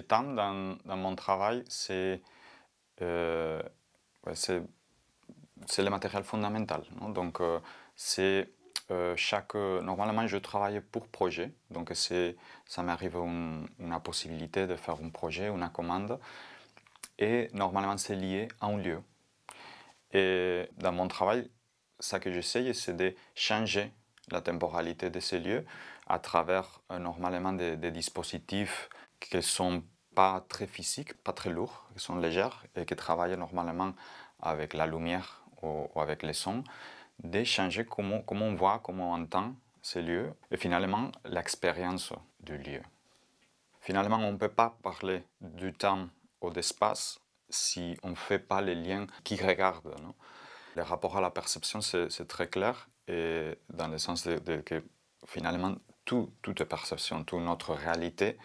temps dans mon travail, ouais, c'est le matériel fondamental, non? Donc, normalement, je travaille pour projet. Donc, ça m'arrive une possibilité de faire un projet, une commande. Et normalement, c'est lié à un lieu. Et dans mon travail, ce que j'essaye, c'est de changer la temporalité de ces lieux à travers normalement des dispositifs qui ne sont pas très physiques, pas très lourds, qui sont légers et qui travaillent normalement avec la lumière ou avec les sons, de changer comment on voit, comment on entend ces lieux et finalement l'expérience du lieu. Finalement, on ne peut pas parler du temps ou d'espace si on ne fait pas les liens qui regardent, non? Le rapport à la perception, c'est très clair, et dans le sens que finalement, toute perception, toute notre réalité,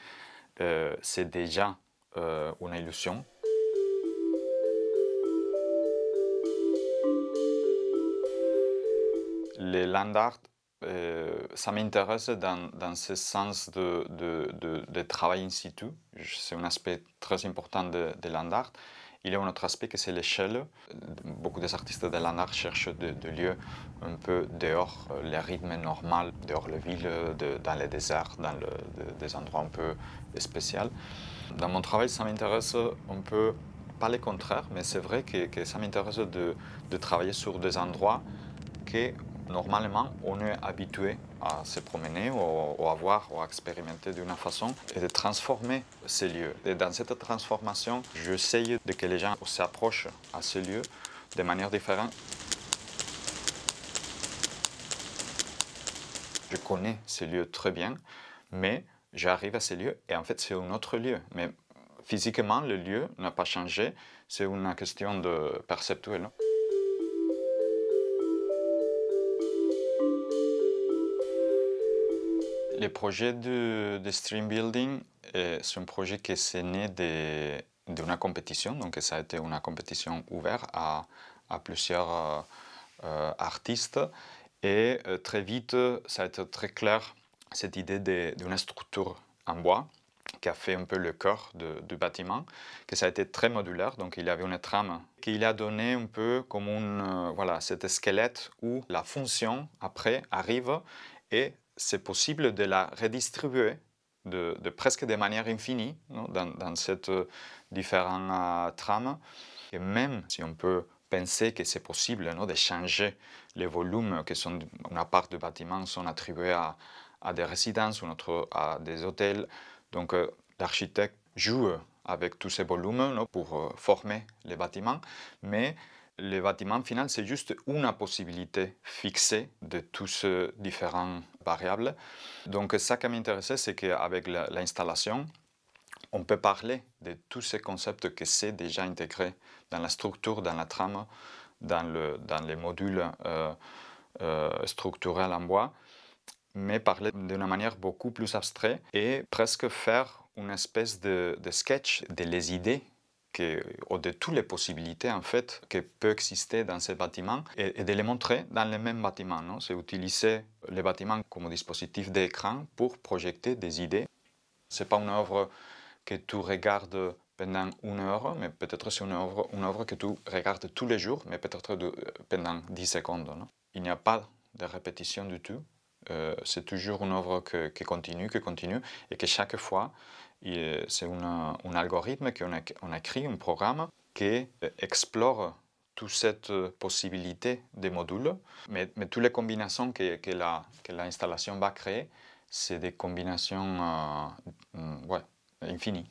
c'est déjà une illusion. Les land art, ça m'intéresse dans ce sens de travail in situ. C'est un aspect très important de land art. Il y a un autre aspect que c'est l'échelle. Beaucoup des artistes de land art cherchent des lieux un peu dehors les rythmes normaux, dehors les villes, dans les déserts, des endroits un peu spéciaux. Dans mon travail, ça m'intéresse un peu, pas le contraire, mais c'est vrai que ça m'intéresse de travailler sur des endroits que normalement on est habitué à se promener ou à voir ou à expérimenter d'une façon et de transformer ces lieux. Et dans cette transformation, j'essaye de que les gens s'approchent à ces lieux de manière différente. Je connais ces lieux très bien, mais j'arrive à ces lieux et en fait c'est un autre lieu. Mais physiquement, le lieu n'a pas changé, c'est une question de perceptuelle. Le projet de stream building, c'est un projet qui est né d'une compétition, donc ça a été une compétition ouverte à plusieurs artistes, et très vite, ça a été très clair, cette idée d'une structure en bois qui a fait un peu le cœur du bâtiment, que ça a été très modulaire, donc il y avait une trame qui a donné un peu comme voilà, cet squelette où la fonction après arrive et c'est possible de la redistribuer de presque de manière infinie, non, dans cette différentes trames. Et même si on peut penser que c'est possible, non, de changer les volumes qui sont, une part du bâtiment sont attribués à des résidences, une autre à des hôtels. Donc l'architecte joue avec tous ces volumes, non, pour former les bâtiments, mais le bâtiment final, c'est juste une possibilité fixée de tous ces différentes variables. Donc, ça qui m'intéressait, c'est qu'avec l'installation, on peut parler de tous ces concepts que c'est déjà intégré dans la structure, dans la trame, dans les modules structurels en bois, mais parler d'une manière beaucoup plus abstraite et presque faire une espèce de sketch de les idées ou de toutes les possibilités en fait qui peuvent exister dans ces bâtiments et de les montrer dans le même bâtiment. Non? C'est utiliser les bâtiments comme dispositif d'écran pour projeter des idées. Ce n'est pas une œuvre que tu regardes pendant une heure, mais peut-être c'est une œuvre que tu regardes tous les jours, mais peut-être pendant 10 secondes. Non? Il n'y a pas de répétition du tout. C'est toujours une œuvre qui continue, et que chaque fois, c'est un algorithme qu'on a créé, un programme qui explore toute cette possibilité des modules, mais toutes les combinaisons que l'installation va créer, c'est des combinaisons ouais, infinies.